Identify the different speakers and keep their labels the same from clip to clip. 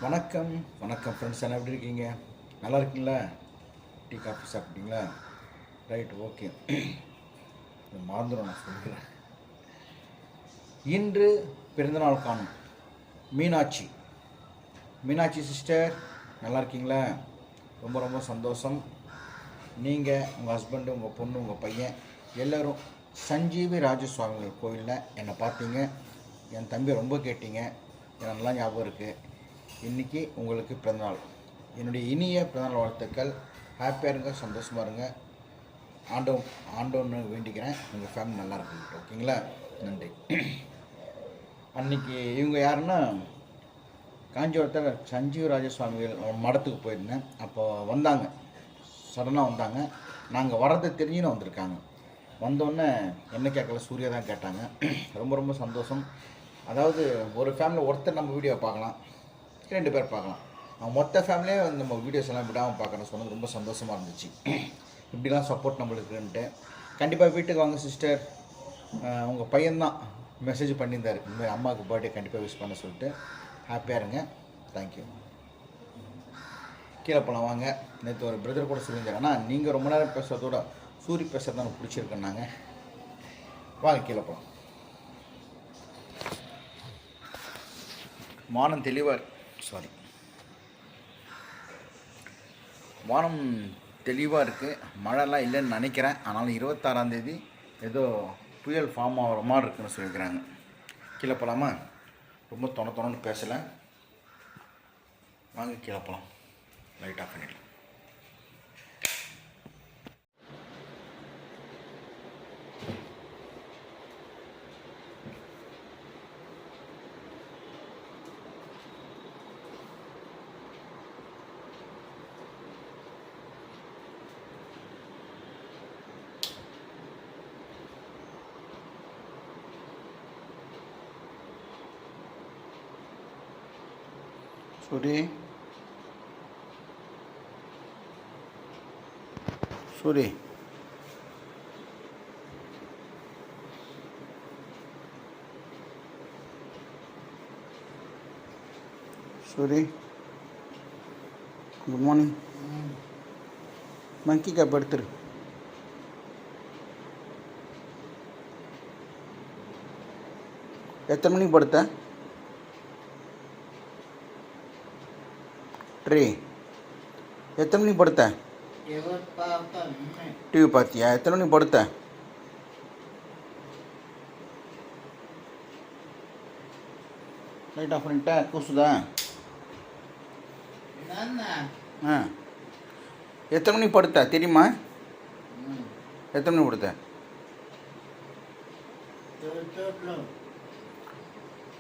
Speaker 1: வணக்கம் வணக்கம் ஃப்ரெண்ட்ஸ், என்ன எப்படி இருக்கீங்க? நல்லா இருக்கீங்களா? டீ காஃபி சாப்பிட்டீங்களா? Right, okay. மறந்துடும் நான் சொல்லிக்கிறேன். இன்று பிறந்தநாள் காணும் மீனாட்சி. மீனாட்சி சிஸ்டர், நல்லா இருக்கீங்களா? ரொம்ப ரொம்ப சந்தோஷம். நீங்கள், உங்கள் ஹஸ்பண்டு, உங்கள் பொண்ணு, உங்கள் பையன் எல்லோரும் சஞ்சீவி ராஜசுவாமிகள் கோயிலில் என்னை பார்த்தீங்க. என் தம்பி ரொம்ப கேட்டீங்க, எனக்கு நல்லா ஞாபகம் இருக்குது. இன்றைக்கி உங்களுக்கு பிறந்தநாள். என்னுடைய இனிய பிறந்தநாள் வாழ்த்துக்கள். ஹாப்பியாக இருங்க, சந்தோஷமாக இருங்க. ஆண்டவன்னு வேண்டிக்கிறேன். உங்கள் ஃபேமிலி நல்லா இருக்கு, ஓகேங்களா? நன்றி. அன்றைக்கி இவங்க யாருன்னா, காஞ்சிபுரத்தில் சஞ்சீவ ராஜசுவாமிகள் மடத்துக்கு போயிருந்தேன். அப்போ வந்தாங்க, சடனாக வந்தாங்க. நாங்கள் வரதை தெரிஞ்சுன்னு வந்திருக்காங்க. வந்தோடனே என்ன கேட்கல, சூர்யா தான் கேட்டாங்க. ரொம்ப ரொம்ப சந்தோஷம். அதாவது ஒரு ஃபேமிலி ஒருத்தர் நம்ம வீடியோ பார்க்கலாம், 2 பேர் பார்க்கலாம். அவங்க மொத்த ஃபேமிலியே நம்ம வீடியோஸ் எல்லாம் விடாமல் பார்க்குறேன்னு சொன்னது ரொம்ப சந்தோஷமாக இருந்துச்சு. இப்படிலாம் சப்போர்ட் நம்மளுக்குன்ட்டு. கண்டிப்பாக வீட்டுக்கு வாங்க சிஸ்டர். உங்கள் பையன்தான் மெசேஜ் பண்ணியிருந்தார், இந்த மாதிரி அம்மாவுக்கு பர்த்டே கண்டிப்பாக விஷ் பண்ண சொல்லிட்டு. ஹாப்பியாக இருங்க. தேங்க்யூ. கீழே போகலாம் வாங்க. நேற்று ஒரு பிரதர் கூட சொல்லியிருந்தார், ஆனால் நீங்கள் ரொம்ப நேரம் பேசுகிறதோட சூரிய பேசுகிறது தான் எனக்கு பிடிச்சிருக்குன்னாங்க. வாங்க கீழே போகலாம். வானம் தெளிவாக வானம் தெளிவாக இருக்குது. மழைலாம் இல்லைன்னு நினைக்கிறேன். ஆனாலும் 26ஆம் தேதி ஏதோ புயல் ஃபார்ம் ஆகிற மாதிரி இருக்குன்னு சொல்லியிருக்கிறாங்க. கீழே போகலாமா? ரொம்ப தொணன்னு பேசலை. வாங்க கீழே போகலாம். லைட் ஆஃப் பண்ணிடலாம். Suri good morning. Monkey cap எடுத்துரு. எத்தனை மணிக்கு படுத்த? எத்தனை மணிக்கு படுத்த? டிவி பார்த்தியா? எத்தனை மணிக்கு படுத்த? லைட் ஆஃப் பண்ணிட்டா கூசுதா? எத்தனை மணிக்கு படுத்த தெரியுமா? எத்தனை மணிக்கு படுத்த?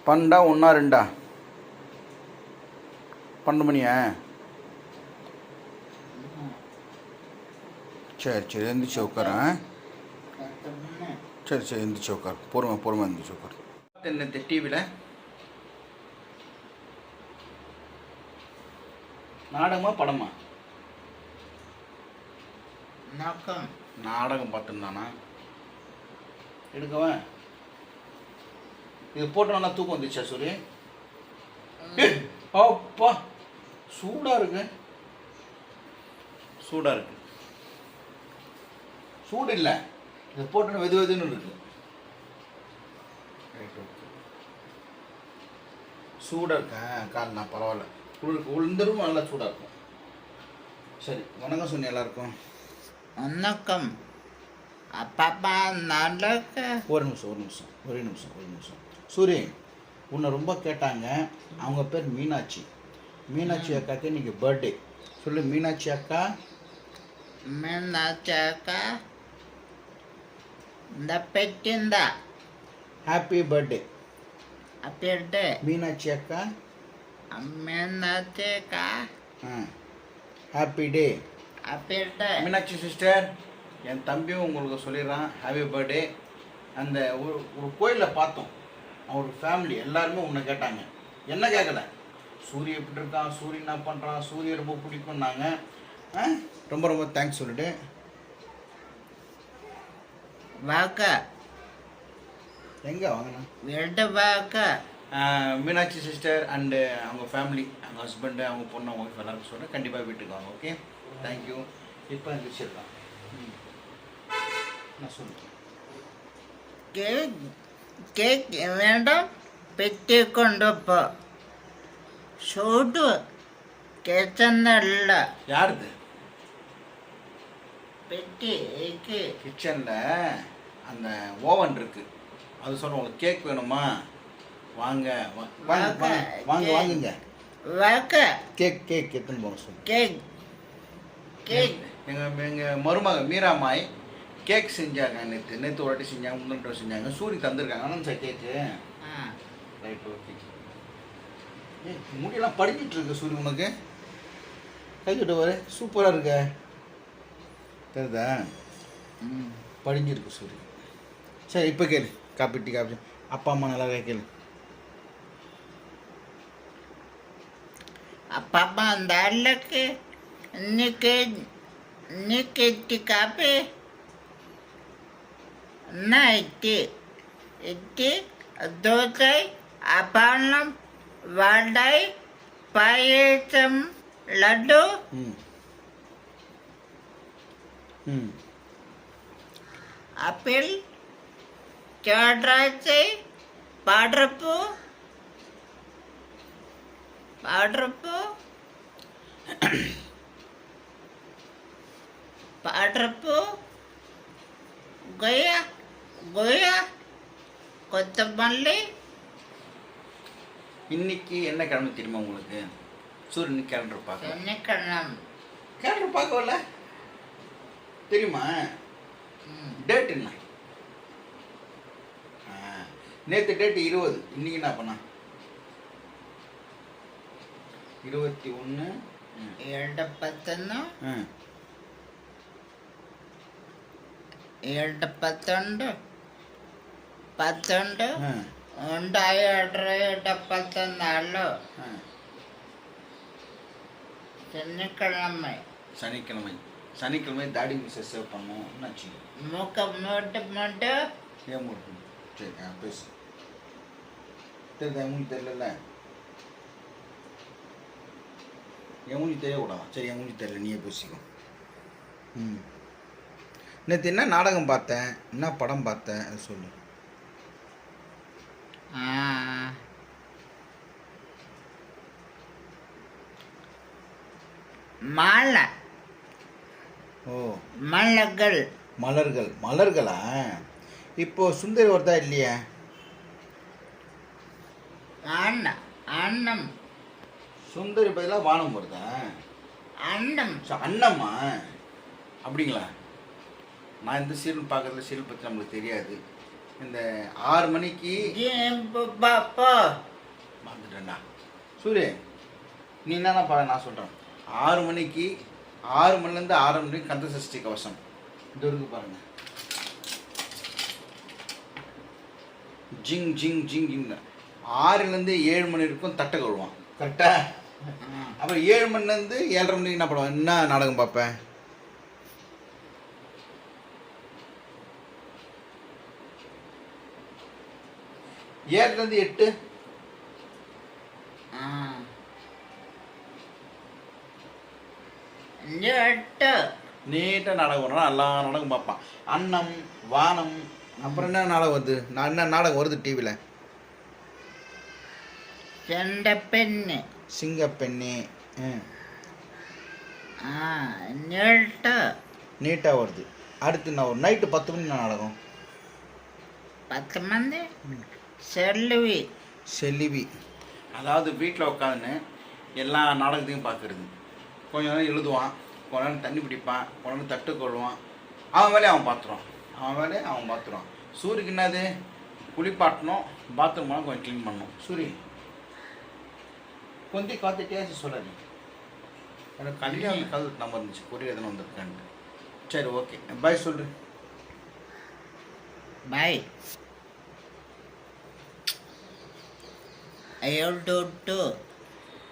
Speaker 1: 12 1 2 12 மணியா? சரி எந்திரிச்சு உட்காரேன். சரி எந்திரிச்சு உட்கார். பொறுமை எந்திரிச்சு உட்கார். என்ன டிவியில் நாடகமா படமா? நாடகம் பார்த்துருந்தானா? எடுக்கவன் இது போட்டோன்னா தூக்கம் வந்துச்சா? சூரி அப்பா சூடாக இருக்கு. சூடு இல்லை, இது போட்டோன்னா வெதுன்னு இருக்கு. சூடாக இருக்கேன் கால். நான் பரவாயில்ல, குளிருக்கு உளுந்தரும் நல்லா சூடாக இருக்கும். சரி, வணக்கம் சொன்னி எல்லாருக்கும்.
Speaker 2: வணக்கம். அப்பா நல்லா
Speaker 1: ஒரு நிமிஷம். சூரி, உன்னை ரொம்ப கேட்டாங்க. அவங்க பேர் மீனாட்சி. மீனாட்சி அக்காக்கு இன்னைக்கு பர்த்டே. சொல்லு மீனாட்சி அக்கா.
Speaker 2: இந்த பெட்டிந்தா
Speaker 1: ஹாப்பி பர்த்டே.
Speaker 2: அப்படி
Speaker 1: மீனாட்சி அக்கா. Happy day.
Speaker 2: அப்படி
Speaker 1: மீனாட்சி சிஸ்டர், என் தம்பியும் உங்களுக்கு சொல்லிடுறான் ஹாப்பி பர்த்டே. அந்த ஒரு கோயிலில் பார்த்தோம், அவர் ஃபேமிலி எல்லாருமே உன்னை கேட்டாங்க. என்ன கேட்கல, சூரிய எப்படி இருக்கான், சூரியன் என்ன பண்ணுறான், சூரிய ரொம்ப பிடிக்கும்னாங்க. ரொம்ப தேங்க்ஸ் சொல்லிட்டு
Speaker 2: வாக்கா
Speaker 1: எங்கே வாங்கினா
Speaker 2: வெல்ட வாக்கா
Speaker 1: மீனாட்சி சிஸ்டர் அண்டு அவங்க ஃபேமிலி, அவங்க ஹஸ்பண்டு, அவங்க பொண்ணு, அவங்க ஒய்ஃப் எல்லாருக்கும் சொல்கிறேன், கண்டிப்பாக வீட்டுக்கு வாங்க. Okay, thank you. இப்போ வச்சிடலாம். நான் சொல்லுறேன்.
Speaker 2: கேக் வேண்டாம், பெட்டி கொண்டு போ. சூடு கிச்சன்ல
Speaker 1: யாருது?
Speaker 2: பெட்டி
Speaker 1: கிச்சனில் அந்த ஓவன் இருக்குது, அது சொல்கிறேன். உங்களுக்கு கேக் வேணுமா? வாங்க வாங்க வாங்க வாங்குங்க.
Speaker 2: வாங்க
Speaker 1: கேக் கேக் எடுத்துன்னு போங்க சொல்லு.
Speaker 2: கேக் கேக்
Speaker 1: எங்கள் மருமக மீராமாய் கேக் செஞ்சாங்க. நேற்று ஒரு வாட்டி செஞ்சாங்க, முந்தின வாட்டி செஞ்சாங்க. சூரி தந்துருக்காங்க. ஆனால் சார் கேக்கு ரைட், ஓகே. முடியெல்லாம் படிஞ்சிட்டு இருக்கு சூரி, உனக்கு கை கிட்ட வர சூப்பராக இருக்க தெரியுதா? படிஞ்சிருக்கு சூரி. சரி, இப்போ கேளு. Coffee tea coffee. அப்பா அம்மா நல்லா இருக்கா கேளு.
Speaker 2: அப்பா அம்மா அந்த அல்லக்கு இன்னைக்கு டீ காப்பி என்ன இட்லி தோசை அப்பளம் வடை பாயசம் லட்டு ஆப்பிள் திராட்சை பாடுறப்பூ கொய்யா கொத்தமல்லி.
Speaker 1: இன்னைக்கு என்ன கிழமை தெரியுமா உங்களுக்கு? சூரியன் கேலண்டர் பார்க்க.
Speaker 2: சனிக்கிழமை.
Speaker 1: கேலண்டர் பார்க்கல தெரியுமா? டேட் என்ன? நேற்று டேட்டு 20. இன்னைக்கு என்ன பண்ணா? 21
Speaker 2: 7 11 7 11 11 7 14
Speaker 1: சனிக்கிழமை. சனிக்கிழமை தாடி மிஸ்ஸை சேவ் பண்ணோம். என்னாச்சு?
Speaker 2: மூக்க மூட்டு
Speaker 1: ஏன் மூட்டு? சரி, பேசு. தெரியுதா? மூஞ்சி தெரியல. என் மூஞ்சி தெரியக்கூடாதா? சரி, என் மூஞ்சி தெரியல, நீயே பேசிக்கோ. நேற்று என்ன நாடகம் பார்த்தேன், என்ன படம் பார்த்தேன், அது சொல்லு.
Speaker 2: மாலை.
Speaker 1: ஓ, மலர்களா? இப்போ சுந்தரி வருதா இல்லையா?
Speaker 2: அன்னம்.
Speaker 1: சுந்தரி பதிலாக வானம் வருதா? அன்னம்மா? அப்படிங்களா? நான் இந்த சீரியல் பார்க்கறதுல சீரியல் பற்றி நம்மளுக்கு தெரியாது. இந்த 6 மணிக்கு வந்துட்டேன்டா சூரிய, நீ என்னென்ன பாரு, நான் சொல்கிறேன். 6 மணிக்கு 6 மணிலேருந்து 6 மணிக்கு கந்த சஷ்டி கவசம் இது இருக்கு பாருங்க. ஜிங் ஜிங் ஜிங் ஜிங். 6லேருந்து 7 மணி வரைக்கும் தட்டை கழுவான், கரெக்டா? அப்புறம் 7 மணிலேருந்து 7:30 மணிக்கு என்ன பண்ணுவேன்? என்ன நாடகம் பார்ப்பேன்? ஏழுலேருந்து 8 நீட்டாக நாடகம் வரணும். எல்லா நாடகம் பார்ப்பான். அன்னம் வானம். அப்புறம் என்ன நாடகம் வருது? நான் என்ன நாடகம் வருது டிவியில்? சிங்கப்பெண்ணு. நீட்டாக வருது. அடுத்து நான் ஒரு நைட்டு 10 மணி நாடகம்.
Speaker 2: 10 மணி செல்வி. அதாவது
Speaker 1: வீட்டில் உட்காந்துன்னு எல்லா நாடகத்தையும் பார்க்குறது. கொஞ்ச நேரம் எழுதுவான், கொஞ்ச நேரம் தண்ணி பிடிப்பான், கொஞ்ச நேரம் தட்டு கொள்வான். அவன் வேலையை அவன் பார்த்துருவான். சூரியக்கு என்னது? குளிப்பாட்டணும், பாத்ரூம் போனால் கொஞ்சம் க்ளீன் பண்ணணும். சூரிய கொஞ்சம் காத்துட்டே சொல்லாது. எனக்கு கல்யாணம் கல் நம்பர் இருந்துச்சு, கொரியர் எதனா வந்திருக்கான்ட்டு. சரி, ஓகே, பாய் சொல்லு.
Speaker 2: Bye.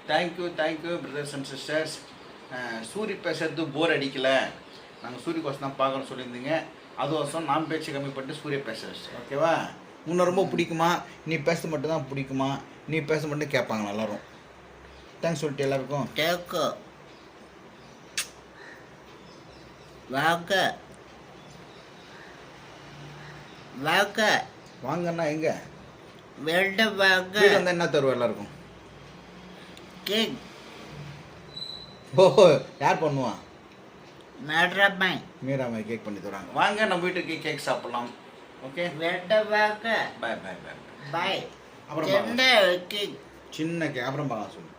Speaker 1: Thank you brothers and sisters. Suri பேசுறது போர் அடிக்கலை, நாங்கள் சூரிய கோசம் தான் பார்க்கணும்னு சொல்லியிருந்தீங்க. அதுவசம் நான் பேச்சு கம்மி பண்ணிட்டு சூரிய பேசுகிறேன். ஓகேவா? உன்னை ரொம்ப பிடிக்குமா, நீ பேச மட்டும்தான் பிடிக்குமா, நீ பேச மட்டும் கேட்பாங்க எல்லாரும். தேங்க்ஸ் சொல்லிட்டு எல்லாருக்கும்.
Speaker 2: தேக்கு வாக்க வாக்க
Speaker 1: வாங்கன்னா எங்க
Speaker 2: வெல்ட வாக்க
Speaker 1: வீடு வந்தால் என்ன தருவோம் எல்லாருக்கும்?
Speaker 2: கேக்
Speaker 1: ஓஹோ, யார் பண்ணுவா?
Speaker 2: நடுறப்பன்
Speaker 1: மீராமை கேக் பண்ணி தருவாங்க. வாங்க நம்ம வீட்டுக்கு கேக் சாப்பிடலாம். ஓகே,
Speaker 2: வெல்ட வாக்க
Speaker 1: பாய் பாய் பாய்.
Speaker 2: பாய்
Speaker 1: அப்புறம்
Speaker 2: சின்ன கேக்
Speaker 1: சின்ன கேக் அப்புறம் பார்க்கலாம் சொல்லு.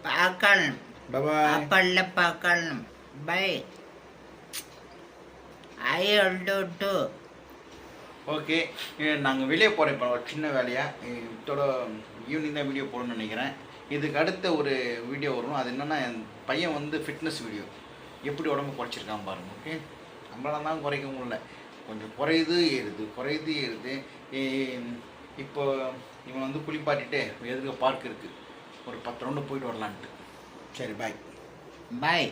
Speaker 2: பார்க்கணும்
Speaker 1: பாய்.
Speaker 2: அப்பல்ல பார்க்கணும். By I two.
Speaker 1: ஓகே, நாங்கள் வெளியே போகிறோம். இப்போ ஒரு சின்ன வேலையாக இதோட ஈவினிங் தான் வீடியோ போடணும்னு நினைக்கிறேன். இதுக்கு அடுத்த ஒரு வீடியோ வரும். அது என்னென்னா, என் பையன் வந்து ஃபிட்னஸ் வீடியோ எப்படி உடம்பு குறைச்சிருக்கான் பாருங்க. ஓகே, நம்மளால தான் குறைக்க முடியல, கொஞ்சம் குறையுது ஏறுது, குறையுது ஏறுது. இப்போ இவன் வந்து குளிப்பாட்டிட்டு எதுக்கு பார்க் இருக்குது, ஒரு 10 ரவுண்டு போயிட்டு வரலான்ட்டு. சரி, பாய்
Speaker 2: பாய்.